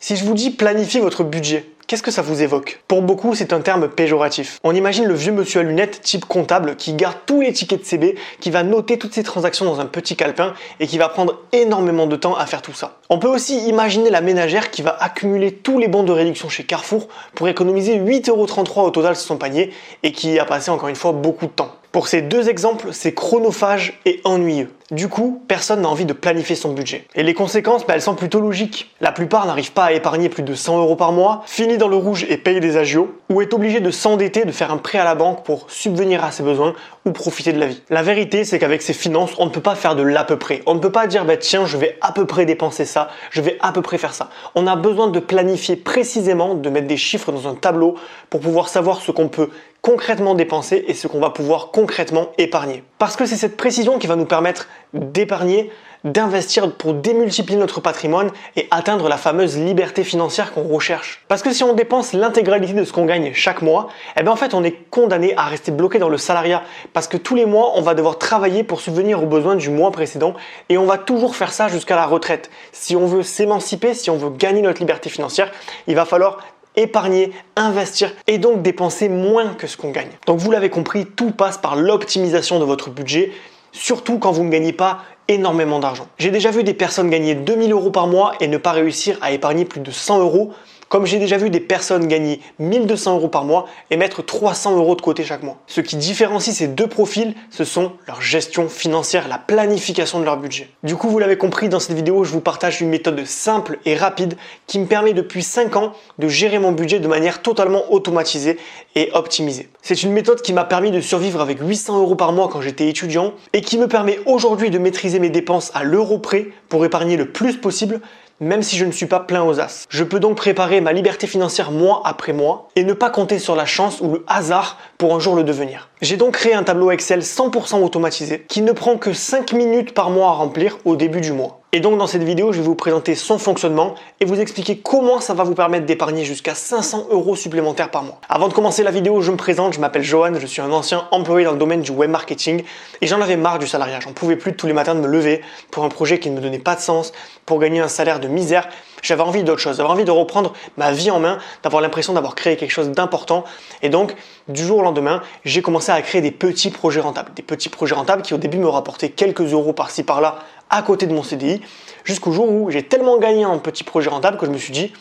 Si je vous dis planifier votre budget, qu'est-ce que ça vous évoque? Pour beaucoup, c'est un terme péjoratif. On imagine le vieux monsieur à lunettes type comptable qui garde tous les tickets de CB, qui va noter toutes ses transactions dans un petit calepin et qui va prendre énormément de temps à faire tout ça. On peut aussi imaginer la ménagère qui va accumuler tous les bons de réduction chez Carrefour pour économiser 8,33 € au total sur son panier et qui y a passé encore une fois beaucoup de temps. Pour ces deux exemples, c'est chronophage et ennuyeux. Du coup, personne n'a envie de planifier son budget. Et les conséquences, elles sont plutôt logiques. La plupart n'arrivent pas à épargner plus de 100 € par mois, finit dans le rouge et paye des agios, ou est obligé de s'endetter, de faire un prêt à la banque pour subvenir à ses besoins ou profiter de la vie. La vérité, c'est qu'avec ses finances, on ne peut pas faire de l'à peu près. On ne peut pas dire, tiens, je vais à peu près dépenser ça, je vais à peu près faire ça. On a besoin de planifier précisément, de mettre des chiffres dans un tableau pour pouvoir savoir ce qu'on peut concrètement dépenser et ce qu'on va pouvoir concrètement épargner. Parce que c'est cette précision qui va nous permettre d'épargner, d'investir pour démultiplier notre patrimoine et atteindre la fameuse liberté financière qu'on recherche. Parce que si on dépense l'intégralité de ce qu'on gagne chaque mois, en fait on est condamné à rester bloqué dans le salariat parce que tous les mois on va devoir travailler pour subvenir aux besoins du mois précédent et on va toujours faire ça jusqu'à la retraite. Si on veut s'émanciper, si on veut gagner notre liberté financière, il va falloir épargner, investir et donc dépenser moins que ce qu'on gagne. Donc vous l'avez compris, tout passe par l'optimisation de votre budget, surtout quand vous ne gagnez pas énormément d'argent. J'ai déjà vu des personnes gagner 2000 € par mois et ne pas réussir à épargner plus de 100 €, comme j'ai déjà vu des personnes gagner 1200 € par mois et mettre 300 € de côté chaque mois. Ce qui différencie ces deux profils, ce sont leur gestion financière, la planification de leur budget. Du coup, vous l'avez compris, dans cette vidéo, je vous partage une méthode simple et rapide qui me permet depuis 5 ans de gérer mon budget de manière totalement automatisée et optimisée. C'est une méthode qui m'a permis de survivre avec 800 € par mois quand j'étais étudiant et qui me permet aujourd'hui de maîtriser mes dépenses à l'euro près pour épargner le plus possible, même si je ne suis pas plein aux as. Je peux donc préparer ma liberté financière mois après mois et ne pas compter sur la chance ou le hasard pour un jour le devenir. J'ai donc créé un tableau Excel 100% automatisé qui ne prend que 5 minutes par mois à remplir au début du mois. Et donc dans cette vidéo, je vais vous présenter son fonctionnement et vous expliquer comment ça va vous permettre d'épargner jusqu'à 500 € supplémentaires par mois. Avant de commencer la vidéo, je me présente, je m'appelle Johan, je suis un ancien employé dans le domaine du web marketing et j'en avais marre du salariat. J'en pouvais plus de tous les matins de me lever pour un projet qui ne me donnait pas de sens, pour gagner un salaire de misère. J'avais envie d'autre chose, j'avais envie de reprendre ma vie en main, d'avoir l'impression d'avoir créé quelque chose d'important. Et donc, du jour au lendemain, j'ai commencé à créer des petits projets rentables. Des petits projets rentables qui au début me rapportaient quelques euros par-ci par-là à côté de mon CDI, jusqu'au jour où j'ai tellement gagné en petits projets rentables que je me suis dit,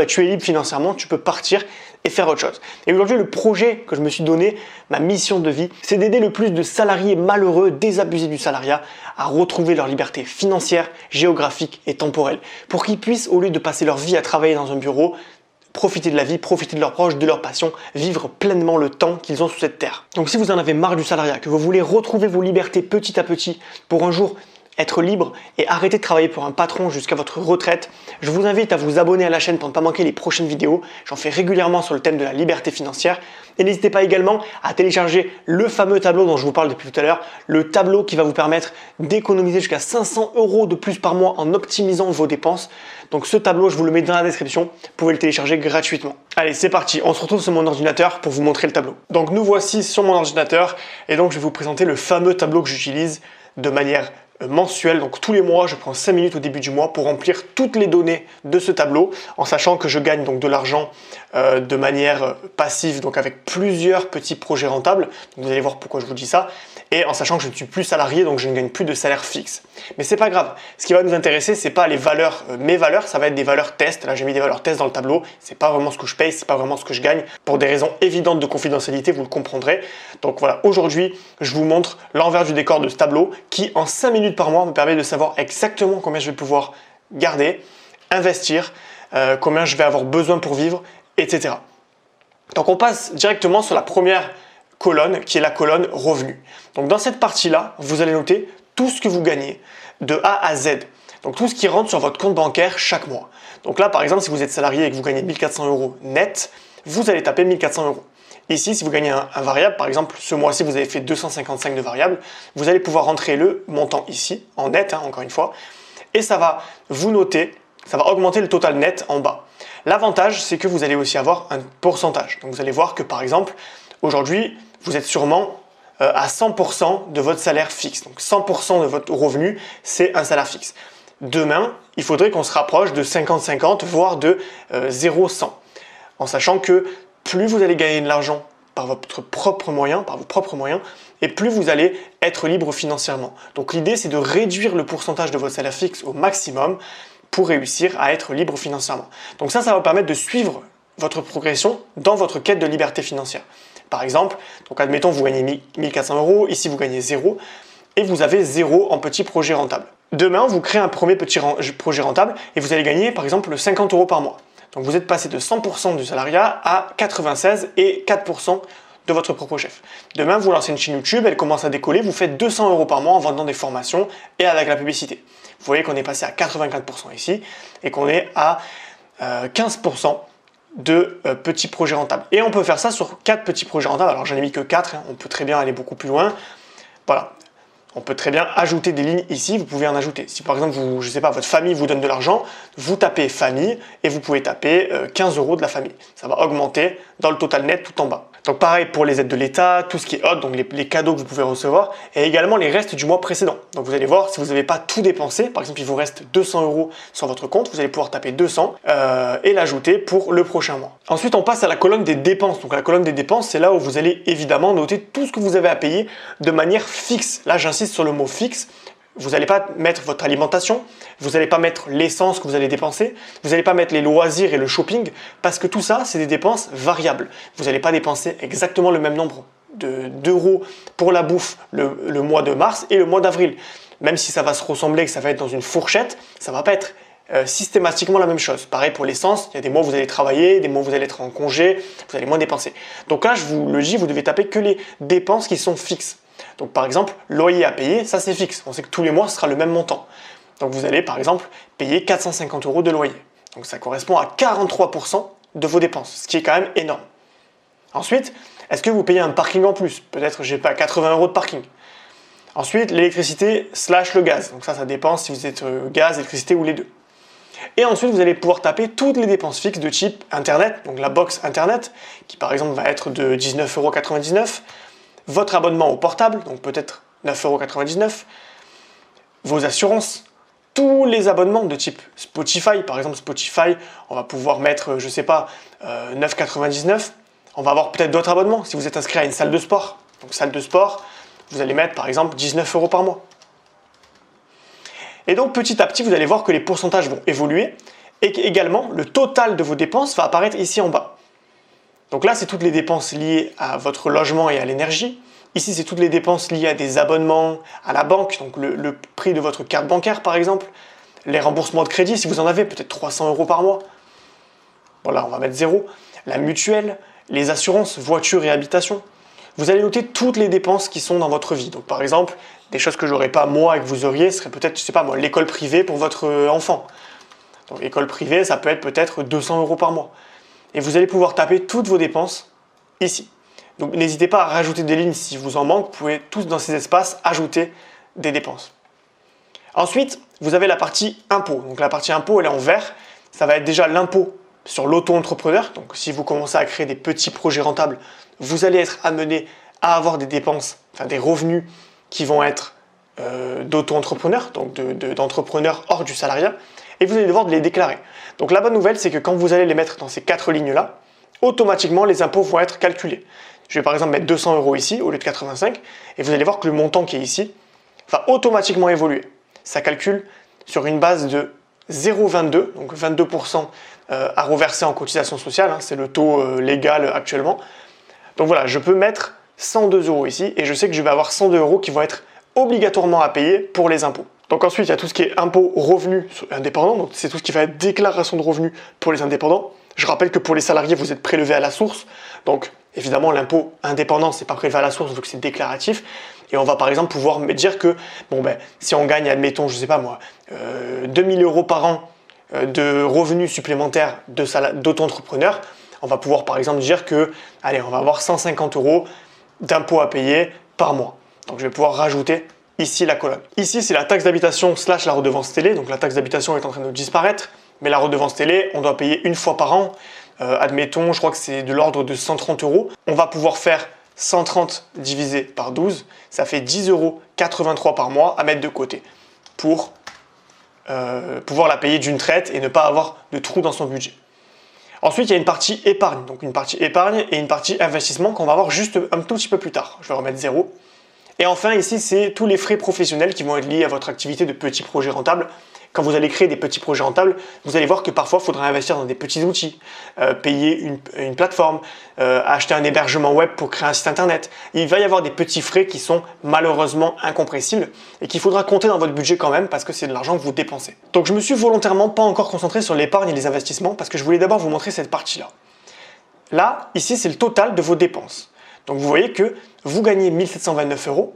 tu es libre financièrement, tu peux partir et faire autre chose. Et aujourd'hui, le projet que je me suis donné, ma mission de vie, c'est d'aider le plus de salariés malheureux, désabusés du salariat, à retrouver leur liberté financière, géographique et temporelle, pour qu'ils puissent, au lieu de passer leur vie à travailler dans un bureau, profiter de la vie, profiter de leurs proches, de leur passion, vivre pleinement le temps qu'ils ont sous cette terre. Donc si vous en avez marre du salariat, que vous voulez retrouver vos libertés petit à petit pour un jour être libre et arrêter de travailler pour un patron jusqu'à votre retraite, je vous invite à vous abonner à la chaîne pour ne pas manquer les prochaines vidéos. J'en fais régulièrement sur le thème de la liberté financière. Et n'hésitez pas également à télécharger le fameux tableau dont je vous parle depuis tout à l'heure, le tableau qui va vous permettre d'économiser jusqu'à 500 € de plus par mois en optimisant vos dépenses. Donc ce tableau, je vous le mets dans la description, vous pouvez le télécharger gratuitement. Allez, c'est parti, on se retrouve sur mon ordinateur pour vous montrer le tableau. Donc nous voici sur mon ordinateur et donc je vais vous présenter le fameux tableau que j'utilise de manière mensuel, donc tous les mois je prends 5 minutes au début du mois pour remplir toutes les données de ce tableau en sachant que je gagne donc de l'argent de manière passive, donc avec plusieurs petits projets rentables, donc vous allez voir pourquoi je vous dis ça, et en sachant que je ne suis plus salarié, donc je ne gagne plus de salaire fixe. Mais c'est pas grave, ce qui va nous intéresser, c'est pas les valeurs, mes valeurs, ça va être des valeurs test. Là j'ai mis des valeurs test dans le tableau, c'est pas vraiment ce que je paye, c'est pas vraiment ce que je gagne, pour des raisons évidentes de confidentialité, vous le comprendrez. Donc voilà, aujourd'hui je vous montre l'envers du décor de ce tableau qui en 5 minutes par mois me permet de savoir exactement combien je vais pouvoir garder, investir, combien je vais avoir besoin pour vivre, etc. Donc on passe directement sur la première colonne qui est la colonne revenus. Donc dans cette partie-là, vous allez noter tout ce que vous gagnez de A à Z. Donc tout ce qui rentre sur votre compte bancaire chaque mois. Donc là par exemple, si vous êtes salarié et que vous gagnez 1400 € net, vous allez taper 1400 €. Ici, si vous gagnez un variable, par exemple ce mois-ci vous avez fait 255 de variable, vous allez pouvoir rentrer le montant ici, en net, encore une fois, et ça va vous noter, ça va augmenter le total net en bas. L'avantage, c'est que vous allez aussi avoir un pourcentage. Donc vous allez voir que par exemple, aujourd'hui, vous êtes sûrement à 100% de votre salaire fixe. Donc 100% de votre revenu, c'est un salaire fixe. Demain, il faudrait qu'on se rapproche de 50-50, voire de 0-100. En sachant que plus vous allez gagner de l'argent par votre propre moyen, par vos propres moyens, et plus vous allez être libre financièrement. Donc l'idée, c'est de réduire le pourcentage de votre salaire fixe au maximum pour réussir à être libre financièrement. Donc ça va vous permettre de suivre votre progression dans votre quête de liberté financière. Par exemple, donc admettons vous gagnez 1400 euros, ici vous gagnez 0, et vous avez 0 en petit projet rentable. Demain, vous créez un premier petit projet rentable et vous allez gagner par exemple 50 euros par mois. Donc vous êtes passé de 100% du salariat à 96 et 4% de votre propre chef. Demain, vous lancez une chaîne YouTube, elle commence à décoller, vous faites 200 euros par mois en vendant des formations et avec la publicité. Vous voyez qu'on est passé à 84% ici et qu'on est à 15% de petits projets rentables. Et on peut faire ça sur 4 petits projets rentables. Alors j'en ai mis que 4, on peut très bien aller beaucoup plus loin. Voilà. On peut très bien ajouter des lignes ici, vous pouvez en ajouter. Si par exemple, je sais pas, votre famille vous donne de l'argent, vous tapez famille et vous pouvez taper 15 euros de la famille. Ça va augmenter dans le total net tout en bas. Donc pareil pour les aides de l'État, tout ce qui est autre, donc les cadeaux que vous pouvez recevoir, et également les restes du mois précédent. Donc vous allez voir, si vous n'avez pas tout dépensé, par exemple il vous reste 200 euros sur votre compte, vous allez pouvoir taper 200 et l'ajouter pour le prochain mois. Ensuite on passe à la colonne des dépenses. Donc la colonne des dépenses, c'est là où vous allez évidemment noter tout ce que vous avez à payer de manière fixe. Là j'insiste sur le mot fixe. Vous n'allez pas mettre votre alimentation, vous n'allez pas mettre l'essence que vous allez dépenser, vous n'allez pas mettre les loisirs et le shopping, parce que tout ça, c'est des dépenses variables. Vous n'allez pas dépenser exactement le même nombre d'euros pour la bouffe le mois de mars et le mois d'avril. Même si ça va se ressembler, que ça va être dans une fourchette, ça ne va pas être systématiquement la même chose. Pareil pour l'essence, il y a des mois où vous allez travailler, des mois où vous allez être en congé, vous allez moins dépenser. Donc là, je vous le dis, vous devez taper que les dépenses qui sont fixes. Donc par exemple, loyer à payer, ça c'est fixe. On sait que tous les mois, ce sera le même montant. Donc vous allez par exemple payer 450 euros de loyer. Donc ça correspond à 43% de vos dépenses, ce qui est quand même énorme. Ensuite, est-ce que vous payez un parking en plus? Peut-être, j'ai pas 80 euros de parking. Ensuite, l'électricité / le gaz. Donc ça dépend si vous êtes gaz, électricité ou les deux. Et ensuite, vous allez pouvoir taper toutes les dépenses fixes de type Internet, donc la box Internet, qui par exemple va être de 19,99 €. Votre abonnement au portable, donc peut-être 9,99 €, vos assurances, tous les abonnements de type Spotify, par exemple Spotify, on va pouvoir mettre, je sais pas, 9,99 €. On va avoir peut-être d'autres abonnements, si vous êtes inscrit à une salle de sport. Donc salle de sport, vous allez mettre par exemple 19 € par mois. Et donc petit à petit, vous allez voir que les pourcentages vont évoluer et qu'également le total de vos dépenses va apparaître ici en bas. Donc là, c'est toutes les dépenses liées à votre logement et à l'énergie. Ici, c'est toutes les dépenses liées à des abonnements, à la banque, donc le prix de votre carte bancaire par exemple, les remboursements de crédit, si vous en avez, peut-être 300 € par mois. Voilà, on va mettre 0. La mutuelle, les assurances, voiture et habitation. Vous allez noter toutes les dépenses qui sont dans votre vie. Donc par exemple, des choses que je n'aurais pas moi et que vous auriez, ce serait peut-être, je sais pas moi, l'école privée pour votre enfant. Donc l'école privée, ça peut être peut-être 200 € par mois. Et vous allez pouvoir taper toutes vos dépenses ici. Donc n'hésitez pas à rajouter des lignes si vous en manque, vous pouvez tous dans ces espaces ajouter des dépenses. Ensuite, vous avez la partie impôt. Donc la partie impôt, elle est en vert. Ça va être déjà l'impôt sur l'auto-entrepreneur. Donc si vous commencez à créer des petits projets rentables, vous allez être amené à avoir des dépenses, enfin des revenus qui vont être d'auto-entrepreneurs, donc d'entrepreneurs hors du salariat, et vous allez devoir les déclarer. Donc la bonne nouvelle, c'est que quand vous allez les mettre dans ces 4 lignes-là, automatiquement les impôts vont être calculés. Je vais par exemple mettre 200 € ici au lieu de 85, et vous allez voir que le montant qui est ici va automatiquement évoluer. Ça calcule sur une base de 0,22, donc 22% à reverser en cotisation sociale, c'est le taux légal actuellement. Donc voilà, je peux mettre 102 € ici, et je sais que je vais avoir 102 € qui vont être obligatoirement à payer pour les impôts. Donc ensuite, il y a tout ce qui est impôt revenu indépendant, donc c'est tout ce qui va être déclaration de revenus pour les indépendants. Je rappelle que pour les salariés, vous êtes prélevé à la source, donc évidemment l'impôt indépendant, c'est pas prélevé à la source, donc c'est déclaratif. Et on va par exemple pouvoir me dire que, si on gagne, admettons, je sais pas moi, 2000 € par an de revenus supplémentaires d'auto-entrepreneur, on va pouvoir par exemple dire que, allez, on va avoir 150 € d'impôt à payer par mois. Donc je vais pouvoir rajouter ici la colonne. Ici, c'est la taxe d'habitation / la redevance télé. Donc la taxe d'habitation est en train de disparaître, mais la redevance télé, on doit payer une fois par an. Admettons, je crois que c'est de l'ordre de 130 €. On va pouvoir faire 130 divisé par 12, ça fait 10,83 € par mois à mettre de côté pour pouvoir la payer d'une traite et ne pas avoir de trou dans son budget. Ensuite, il y a une partie épargne, donc une partie épargne et une partie investissement qu'on va voir juste un tout petit peu plus tard. Je vais remettre 0. Et enfin, ici, c'est tous les frais professionnels qui vont être liés à votre activité de petits projets rentables. Quand vous allez créer des petits projets rentables, vous allez voir que parfois, il faudra investir dans des petits outils, payer une plateforme, acheter un hébergement web pour créer un site internet. Il va y avoir des petits frais qui sont malheureusement incompressibles et qu'il faudra compter dans votre budget quand même parce que c'est de l'argent que vous dépensez. Donc, je me suis volontairement pas encore concentré sur l'épargne et les investissements parce que je voulais d'abord vous montrer cette partie-là. Là, ici, c'est le total de vos dépenses. Donc, vous voyez que vous gagnez 1729 €,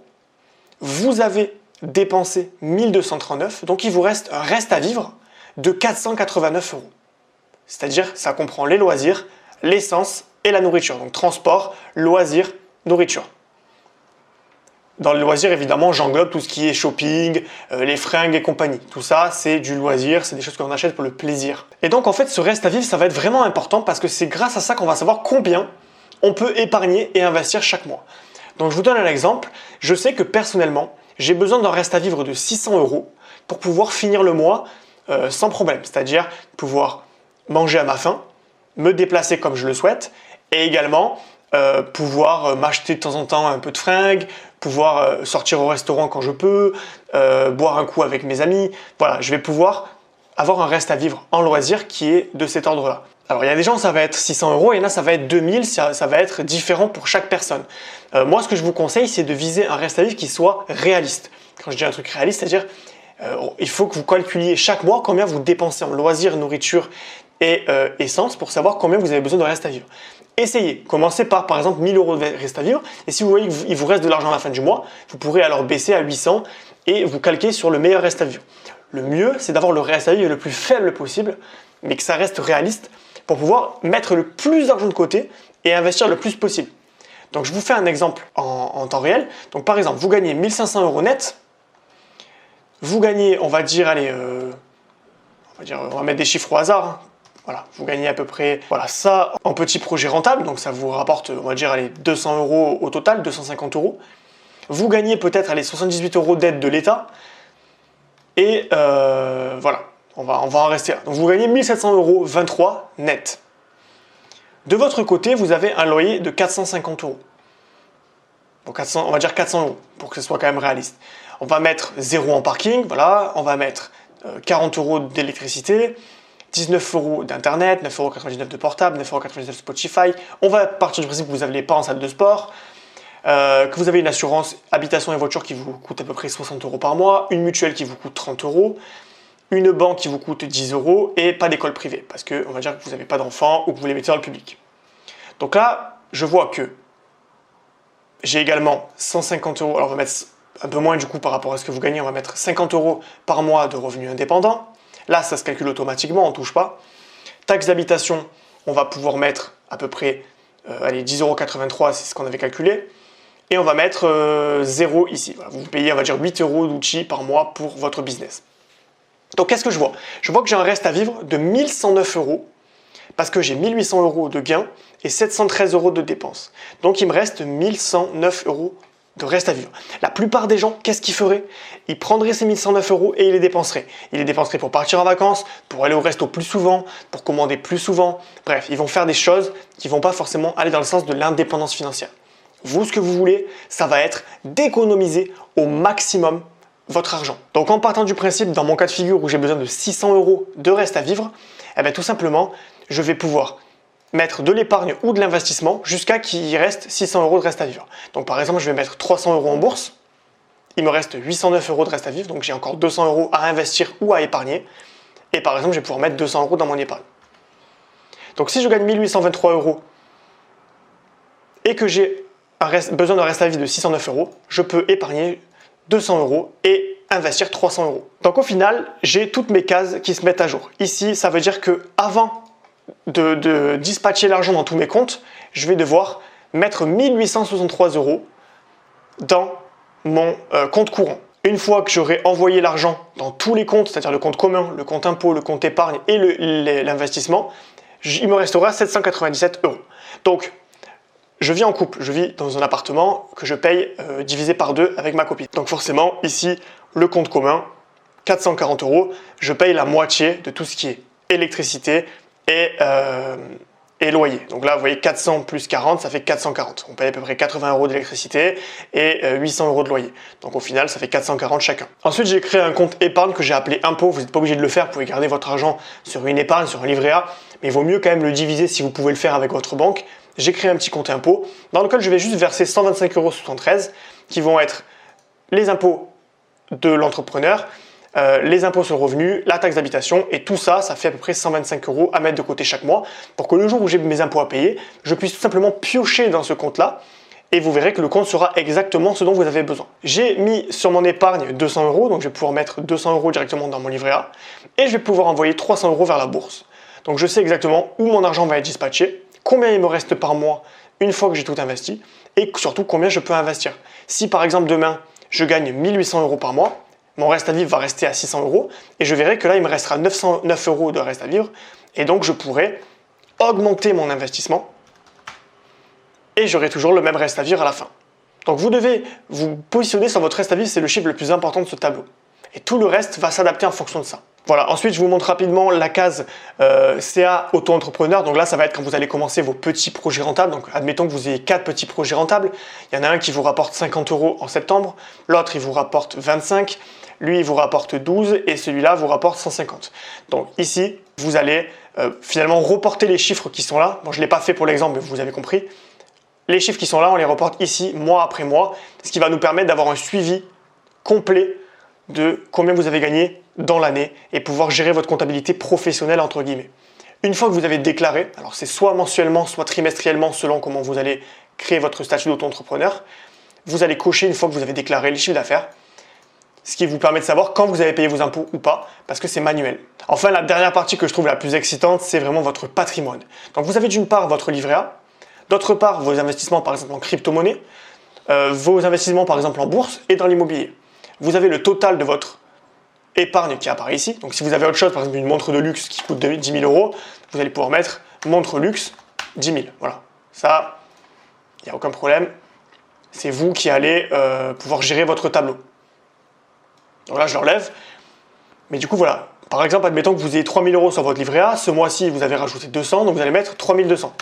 vous avez dépensé 1239, donc il vous reste un reste à vivre de 489 €. C'est-à-dire, ça comprend les loisirs, l'essence et la nourriture. Donc transport, loisirs, nourriture. Dans les loisirs, évidemment, j'englobe tout ce qui est shopping, les fringues et compagnie. Tout ça, c'est du loisir, c'est des choses qu'on achète pour le plaisir. Et donc, en fait, ce reste à vivre, ça va être vraiment important parce que c'est grâce à ça qu'on va savoir combien on peut épargner et investir chaque mois. Donc, je vous donne un exemple. Je sais que personnellement, j'ai besoin d'un reste à vivre de 600 € pour pouvoir finir le mois sans problème. C'est-à-dire pouvoir manger à ma faim, me déplacer comme je le souhaite et également pouvoir m'acheter de temps en temps un peu de fringues, pouvoir sortir au restaurant quand je peux, boire un coup avec mes amis. Voilà, je vais pouvoir avoir un reste à vivre en loisir qui est de cet ordre-là. Alors, il y a des gens, ça va être 600 €, et là, ça va être 2000, ça va être différent pour chaque personne. Moi, ce que je vous conseille, c'est de viser un reste à vivre qui soit réaliste. Quand je dis un truc réaliste, c'est-à-dire il faut que vous calculiez chaque mois combien vous dépensez en loisirs, nourriture et essence pour savoir combien vous avez besoin de reste à vivre. Essayez, commencez par exemple 1000 € de reste à vivre, et si vous voyez qu'il vous reste de l'argent à la fin du mois, vous pourrez alors baisser à 800 et vous calquer sur le meilleur reste à vivre. Le mieux, c'est d'avoir le reste à vivre le plus faible possible, mais que ça reste réaliste pour pouvoir mettre le plus d'argent de côté et investir le plus possible. Donc je vous fais un exemple en temps réel. Donc par exemple, vous gagnez 1500 € net, vous gagnez, on va dire, allez, on va mettre des chiffres au hasard, hein. Voilà, vous gagnez à peu près, voilà, ça en petit projet rentable, donc ça vous rapporte, on va dire, allez, 200 € au total, 250 €. Vous gagnez peut-être, allez, 78 € d'aide de l'État, et voilà, on va en rester là. Donc vous gagnez 1723 € net. De votre côté, vous avez un loyer de 450 €. Donc 400, on va dire 400 € pour que ce soit quand même réaliste. On va mettre 0 en parking, voilà, on va mettre 40 € d'électricité, 19 € d'internet, 9,99 € de portable, 9,99 € de Spotify. On va partir du principe que vous n'allez pas en salle de sport, que vous avez une assurance habitation et voiture qui vous coûte à peu près 60 € par mois, une mutuelle qui vous coûte 30 €, une banque qui vous coûte 10 € et pas d'école privée parce que on va dire que vous n'avez pas d'enfants ou que vous les mettez dans le public. Donc là, je vois que j'ai également 150 €, alors on va mettre un peu moins du coup par rapport à ce que vous gagnez, on va mettre 50 € par mois de revenus indépendants. Là, ça se calcule automatiquement, on ne touche pas. Taxe d'habitation, on va pouvoir mettre à peu près 10,83 €, c'est ce qu'on avait calculé. Et on va mettre 0 ici. Voilà, vous payez, on va dire, 8 € d'outils par mois pour votre business. Donc, qu'est-ce que je vois? Je vois que j'ai un reste à vivre de 1109 € parce que j'ai 1800 € de gains et 713 € de dépenses. Donc, il me reste 1109 € de reste à vivre. La plupart des gens, qu'est-ce qu'ils feraient? Ils prendraient ces 1109 € et ils les dépenseraient. Ils les dépenseraient pour partir en vacances, pour aller au resto plus souvent, pour commander plus souvent. Bref, ils vont faire des choses qui ne vont pas forcément aller dans le sens de l'indépendance financière. Vous, ce que vous voulez, ça va être d'économiser au maximum votre argent. Donc en partant du principe, dans mon cas de figure où j'ai besoin de 600 € de reste à vivre, eh bien, tout simplement, je vais pouvoir mettre de l'épargne ou de l'investissement jusqu'à qu'il reste 600 € de reste à vivre. Donc par exemple, je vais mettre 300 € en bourse, il me reste 809 € de reste à vivre, donc j'ai encore 200 € à investir ou à épargner. Et par exemple, je vais pouvoir mettre 200 € dans mon épargne. Donc si je gagne 1823 € et que j'ai besoin d'un reste à vivre de 609 €, je peux épargner 200 € et investir 300 €. Donc au final, j'ai toutes mes cases qui se mettent à jour. Ici, ça veut dire que avant de dispatcher l'argent dans tous mes comptes, je vais devoir mettre 1863 € dans mon compte courant. Une fois que j'aurai envoyé l'argent dans tous les comptes, c'est-à-dire le compte commun, le compte impôt, le compte épargne et l'investissement, il me restera 797 €. Donc, je vis en couple, je vis dans un appartement que je paye divisé par 2 avec ma copine. Donc forcément, ici, le compte commun, 440 €, je paye la moitié de tout ce qui est électricité et loyer. Donc là, vous voyez, 400 plus 40, ça fait 440. On paye à peu près 80 € d'électricité et 800 € de loyer. Donc au final, ça fait 440 chacun. Ensuite, j'ai créé un compte épargne que j'ai appelé impôt. Vous n'êtes pas obligé de le faire, vous pouvez garder votre argent sur une épargne, sur un livret A, mais il vaut mieux quand même le diviser si vous pouvez le faire avec votre banque. J'ai créé un petit compte impôt dans lequel je vais juste verser 125,73 € qui vont être les impôts de l'entrepreneur, les impôts sur le revenu, la taxe d'habitation, et tout ça, ça fait à peu près 125 € à mettre de côté chaque mois pour que le jour où j'ai mes impôts à payer, je puisse tout simplement piocher dans ce compte-là et vous verrez que le compte sera exactement ce dont vous avez besoin. J'ai mis sur mon épargne 200 €, donc je vais pouvoir mettre 200 € directement dans mon livret A et je vais pouvoir envoyer 300 € vers la bourse. Donc je sais exactement où mon argent va être dispatché, combien il me reste par mois une fois que j'ai tout investi et surtout combien je peux investir. Si par exemple demain, je gagne 1800 € par mois, mon reste à vivre va rester à 600 € et je verrai que là, il me restera 909 € de reste à vivre et donc je pourrai augmenter mon investissement et j'aurai toujours le même reste à vivre à la fin. Donc vous devez vous positionner sur votre reste à vivre, c'est le chiffre le plus important de ce tableau. Et tout le reste va s'adapter en fonction de ça. Voilà, ensuite je vous montre rapidement la case CA auto-entrepreneur. Donc là, ça va être quand vous allez commencer vos petits projets rentables. Donc admettons que vous ayez 4 petits projets rentables. Il y en a un qui vous rapporte 50 € en septembre, l'autre il vous rapporte 25, lui il vous rapporte 12 et celui-là vous rapporte 150. Donc ici, vous allez finalement reporter les chiffres qui sont là. Bon, je ne l'ai pas fait pour l'exemple, mais vous avez compris. Les chiffres qui sont là, on les reporte ici mois après mois, ce qui va nous permettre d'avoir un suivi complet de combien vous avez gagné dans l'année et pouvoir gérer votre comptabilité professionnelle entre guillemets. Une fois que vous avez déclaré, alors c'est soit mensuellement, soit trimestriellement selon comment vous allez créer votre statut d'auto-entrepreneur, vous allez cocher une fois que vous avez déclaré les chiffres d'affaires, ce qui vous permet de savoir quand vous avez payé vos impôts ou pas, parce que c'est manuel. Enfin, la dernière partie que je trouve la plus excitante, c'est vraiment votre patrimoine. Donc vous avez d'une part votre livret A, d'autre part vos investissements par exemple en crypto-monnaie, vos investissements par exemple en bourse et dans l'immobilier. Vous avez le total de votre épargne qui apparaît ici. Donc si vous avez autre chose, par exemple une montre de luxe qui coûte 10 000 €, vous allez pouvoir mettre montre luxe 10 000. Voilà, ça, il n'y a aucun problème. C'est vous qui allez pouvoir gérer votre tableau. Donc là, je l'enlève. Mais du coup, voilà. Par exemple, admettons que vous ayez 3 000 € sur votre livret A. Ce mois-ci, vous avez rajouté 200, donc vous allez mettre 3 200.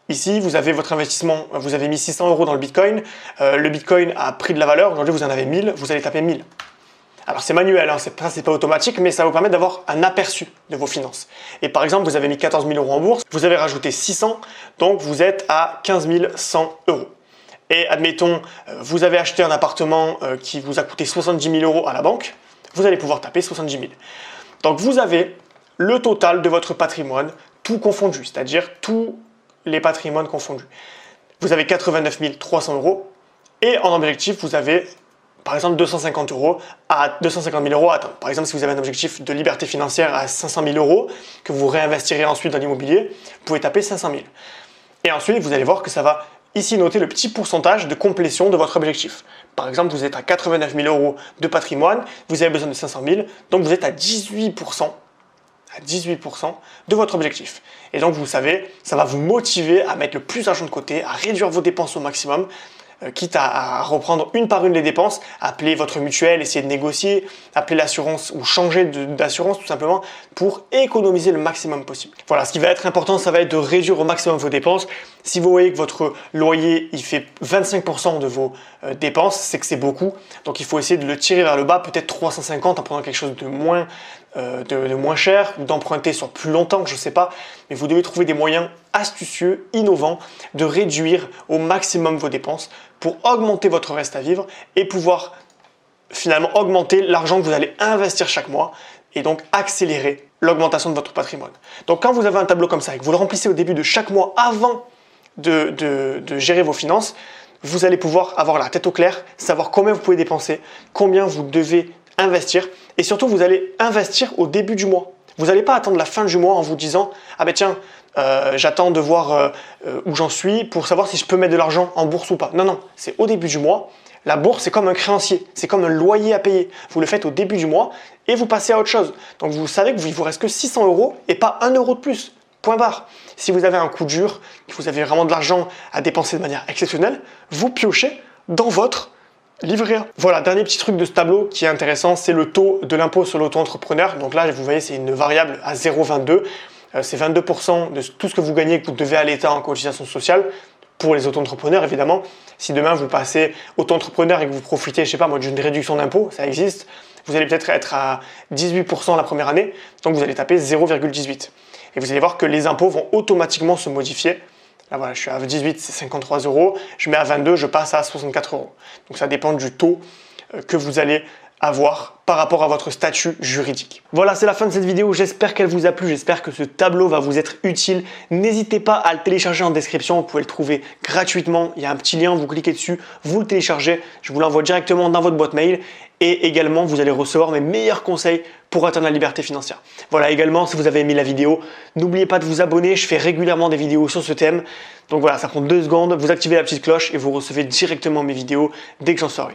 Ici, vous avez votre investissement, vous avez mis 600 € dans le Bitcoin. Le Bitcoin a pris de la valeur. Aujourd'hui, vous en avez 1000, vous allez taper 1000. Alors, c'est manuel, hein, c'est pas automatique, mais ça va vous permettre d'avoir un aperçu de vos finances. Et par exemple, vous avez mis 14 000 € en bourse, vous avez rajouté 600, donc vous êtes à 15 100 €. Et admettons, vous avez acheté un appartement qui vous a coûté 70 000 € à la banque, vous allez pouvoir taper 70 000. Donc, vous avez le total de votre patrimoine, tout confondu, c'est-à-dire tous les patrimoines confondus. Vous avez 89 300 € et en objectif, vous avez par exemple 250 000 € à atteindre. Par exemple, si vous avez un objectif de liberté financière à 500 000 € que vous réinvestirez ensuite dans l'immobilier, vous pouvez taper 500 000. Et ensuite, vous allez voir que ça va ici noter le petit pourcentage de complétion de votre objectif. Par exemple, vous êtes à 89 000 € de patrimoine, vous avez besoin de 500 000, donc vous êtes à 18% de votre objectif. Et donc, vous savez, ça va vous motiver à mettre le plus d'argent de côté, à réduire vos dépenses au maximum, quitte à reprendre une par une les dépenses, appeler votre mutuelle, essayer de négocier, appeler l'assurance ou changer d'assurance tout simplement pour économiser le maximum possible. Voilà, ce qui va être important, ça va être de réduire au maximum vos dépenses. Si vous voyez que votre loyer il fait 25% de vos dépenses, c'est que c'est beaucoup. Donc il faut essayer de le tirer vers le bas, peut-être 350 en prenant quelque chose de moins cher, ou d'emprunter sur plus longtemps, je ne sais pas. Mais vous devez trouver des moyens astucieux, innovants, de réduire au maximum vos dépenses pour augmenter votre reste à vivre et pouvoir finalement augmenter l'argent que vous allez investir chaque mois et donc accélérer l'augmentation de votre patrimoine. Donc quand vous avez un tableau comme ça et que vous le remplissez au début de chaque mois avant de gérer vos finances, vous allez pouvoir avoir la tête au clair, savoir combien vous pouvez dépenser, combien vous devez investir et surtout vous allez investir au début du mois. Vous n'allez pas attendre la fin du mois en vous disant « Ah ben tiens, j'attends de voir où j'en suis pour savoir si je peux mettre de l'argent en bourse ou pas. » Non, non, c'est au début du mois. La bourse, c'est comme un créancier, c'est comme un loyer à payer. Vous le faites au début du mois et vous passez à autre chose. Donc vous savez qu'il ne vous reste que 600 € et pas 1 € de plus. Point barre. Si vous avez un coup dur, que vous avez vraiment de l'argent à dépenser de manière exceptionnelle, vous piochez dans votre livret A. Voilà, dernier petit truc de ce tableau qui est intéressant, c'est le taux de l'impôt sur l'auto-entrepreneur. Donc là, vous voyez, c'est une variable à 0,22. C'est 22% de tout ce que vous gagnez que vous devez à l'État en cotisation sociale pour les auto-entrepreneurs, évidemment. Si demain vous passez auto-entrepreneur et que vous profitez, je sais pas moi, d'une réduction d'impôt, ça existe, vous allez peut-être être à 18% la première année, donc vous allez taper 0,18. Et vous allez voir que les impôts vont automatiquement se modifier. Là voilà, je suis à 18, c'est 53 €. Je mets à 22, je passe à 64 €. Donc ça dépend du taux que vous allez avoir par rapport à votre statut juridique. Voilà, c'est la fin de cette vidéo. J'espère qu'elle vous a plu. J'espère que ce tableau va vous être utile. N'hésitez pas à le télécharger en description. Vous pouvez le trouver gratuitement. Il y a un petit lien, vous cliquez dessus, vous le téléchargez. Je vous l'envoie directement dans votre boîte mail. Et également, vous allez recevoir mes meilleurs conseils pour atteindre la liberté financière. Voilà, également, si vous avez aimé la vidéo, n'oubliez pas de vous abonner. Je fais régulièrement des vidéos sur ce thème. Donc voilà, ça prend 2 secondes. Vous activez la petite cloche et vous recevez directement mes vidéos dès que j'en sors une.